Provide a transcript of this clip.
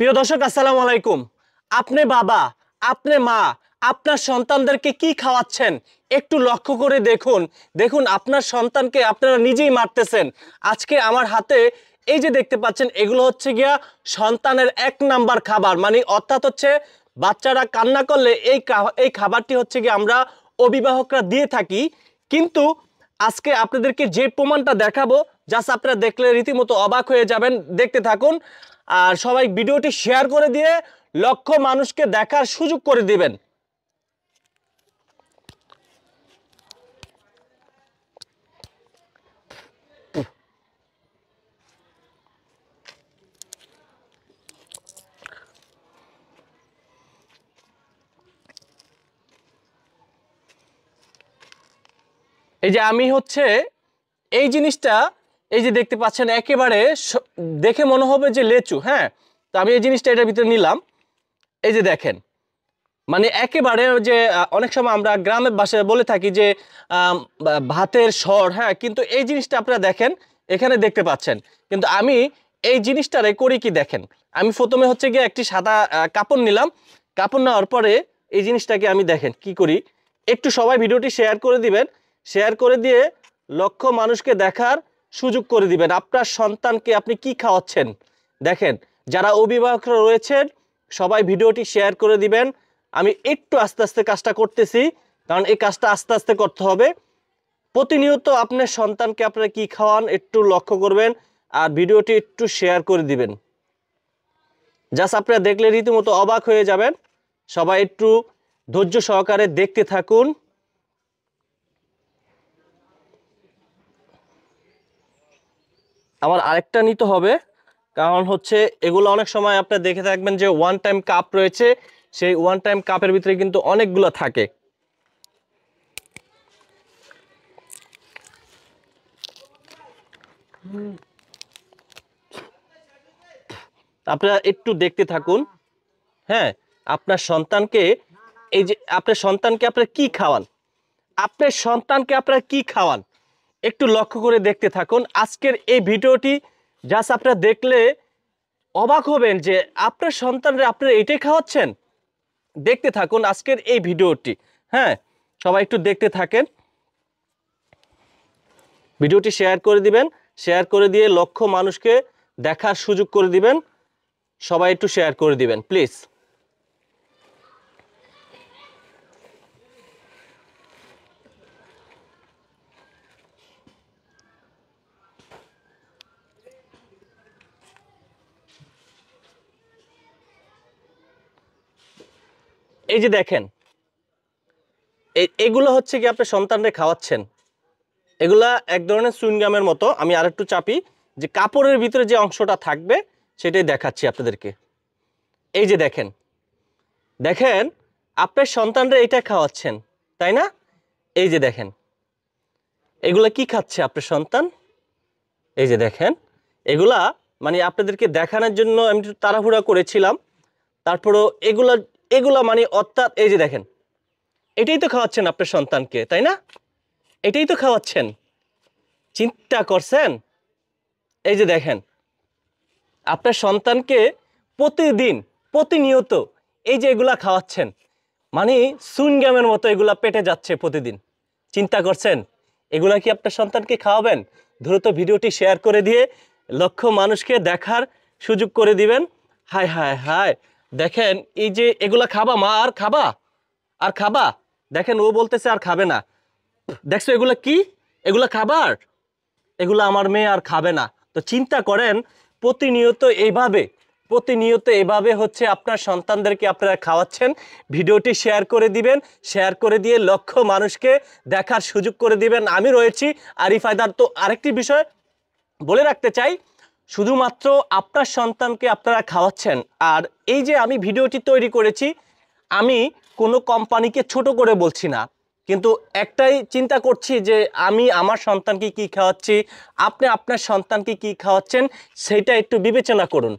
প্রিয় দর্শক আসসালামু আলাইকুম। আপনি বাবা, আপনি মা, আপনার সন্তানদেরকে কি খাওয়াচ্ছেন একটু লক্ষ্য করে দেখুন। দেখুন আপনার সন্তানকে আপনারা নিজেই মারতেছেন। আজকে আমার হাতে এই যে দেখতে পাচ্ছেন, এগুলো হচ্ছে গিয়া সন্তানের ১ নাম্বার খাবার, মানে অর্থাৎ হচ্ছে বাচ্চারা কান্না করলে এই খাবারটি হচ্ছে গিয়ে আমরা অভিভাবকরা দিয়ে থাকি। কিন্তু আজকে আপনাদেরকে যে প্রমাণটা দেখাবো, জাস্ট আপনারা দেখলে রীতিমতো অবাক হয়ে যাবেন। দেখতে থাকুন আর সবাই ভিডিওটি শেয়ার করে দিয়ে লক্ষ মানুষকে দেখার সুযোগ করে দিবেন। এই যে আমি হচ্ছে এই জিনিসটা, এই যে দেখতে পাচ্ছেন একেবারে দেখে মনে হবে যে লেচু, হ্যাঁ, তো আমি এই জিনিসটা এটার ভিতরে নিলাম। এই যে দেখেন, মানে একেবারে যে অনেক সময় আমরা গ্রামের ভাষায় বলে থাকি যে ভাতের স্বর, হ্যাঁ, কিন্তু এই জিনিসটা আপনারা দেখেন এখানে দেখতে পাচ্ছেন। কিন্তু আমি এই জিনিসটারে করি কি দেখেন, আমি প্রথমে হচ্ছে গিয়ে একটি সাদা কাপড় নিলাম। কাপড় নেওয়ার পরে এই জিনিসটাকে আমি দেখেন কি করি, একটু সবাই ভিডিওটি শেয়ার করে দিবেন। শেয়ার করে দিয়ে লক্ষ মানুষকে দেখার সুযোগ করে দিবেন আপনার সন্তানকে আপনি কি খাওয়াচ্ছেন। দেখেন, যারা অভিভাবকরা রয়েছেন সবাই ভিডিওটি শেয়ার করে দিবেন। আমি একটু আস্তে আস্তে কাজটা করতেছি, কারণ এই কাজটা আস্তে আস্তে করতে হবে। প্রতিনিয়ত আপনার সন্তানকে আপনারা কি খাওয়ান একটু লক্ষ্য করবেন আর ভিডিওটি একটু শেয়ার করে দিবেন। জাস্ট আপনারা দেখলে রীতিমতো অবাক হয়ে যাবেন। সবাই একটু ধৈর্য সহকারে দেখতে থাকুন। আমার আরেকটা নিতে হবে, কারণ হচ্ছে এগুলো অনেক সময় আপনারা দেখে থাকবেন যে ওয়ান টাইম কাপ রয়েছে, সেই ওয়ান টাইম কাপের ভিতরে কিন্তু অনেকগুলো থাকে। আপনারা একটু দেখতে থাকুন। হ্যাঁ, আপনার সন্তানকে, এই যে আপনার সন্তানকে আপনারা কি খাওয়ান, আপনার সন্তানকে আপনারা কি খাওয়ান একটু লক্ষ্য করে দেখতে থাকুন। আজকের এই ভিডিওটি জাস্ট আপনারা দেখলে অবাক হবেন যে আপনার সন্তানরা আপনারা এটাই খাওয়াচ্ছেন। দেখতে থাকুন আজকের এই ভিডিওটি। হ্যাঁ, সবাই একটু দেখতে থাকেন। ভিডিওটি শেয়ার করে দিবেন, শেয়ার করে দিয়ে লক্ষ মানুষকে দেখার সুযোগ করে দিবেন। সবাই একটু শেয়ার করে দিবেন প্লিজ। এই যে দেখেন, এগুলো হচ্ছে কি আপনার সন্তানরে খাওয়াচ্ছেন। এগুলা এক ধরনের চুইংগামের মতো। আমি আরেকটু চাপি, যে কাপড়ের ভিতরে যে অংশটা থাকবে সেটাই দেখাচ্ছি আপনাদেরকে। এই যে দেখেন, দেখেন আপনার সন্তানরা এটা খাওয়াচ্ছেন, তাই না? এই যে দেখেন এগুলা কি খাচ্ছে আপনার সন্তান। এই যে দেখেন, এগুলা মানে আপনাদেরকে দেখানোর জন্য আমি একটু তাড়াহুড়া করেছিলাম। তারপরও এগুলা এগুলা মানে অর্থাৎ এই যে দেখেন, এটাই তো খাওয়াচ্ছেন আপনার সন্তানকে, তাই না? এটাই তো খাওয়াচ্ছেন। চিন্তা করছেন? এই যে দেখেন, আপনার সন্তানকে প্রতিদিন প্রতিনিয়ত এই যে এগুলা খাওয়াচ্ছেন, মানে চুইংগামের মতো এগুলা পেটে যাচ্ছে প্রতিদিন। চিন্তা করছেন এগুলা কি আপনার সন্তানকে খাওয়াবেন? দ্রুত ভিডিওটি শেয়ার করে দিয়ে লক্ষ মানুষকে দেখার সুযোগ করে দিবেন। হায় হায় হায়, দেখেন এই যে এগুলা খাবা মা, আর খাবা, আর খাবা। দেখেন ও বলতেছে আর খাবে না। দেখছো এগুলা কি? এগুলা খাবার? এগুলো আমার মেয়ে আর খাবে না। তো চিন্তা করেন, প্রতিনিয়ত এইভাবে হচ্ছে আপনার সন্তানদেরকে আপনারা খাওয়াচ্ছেন। ভিডিওটি শেয়ার করে দিবেন, শেয়ার করে দিয়ে লক্ষ মানুষকে দেখার সুযোগ করে দিবেন। আমি রয়েছি আরিফ হায়দার। তো আরেকটি বিষয় বলে রাখতে চাই, শুধুমাত্র আপনার সন্তানকে আপনারা খাওয়াচ্ছেন। আর এই যে আমি ভিডিওটি তৈরি করেছি, আমি কোনো কোম্পানিকে ছোট করে বলছি না, কিন্তু একটাই চিন্তা করছি যে আমি আমার সন্তানকে কি খাওয়াচ্ছি, আপনি আপনার সন্তানকে কি খাওয়াচ্ছেন সেটা একটু বিবেচনা করুন।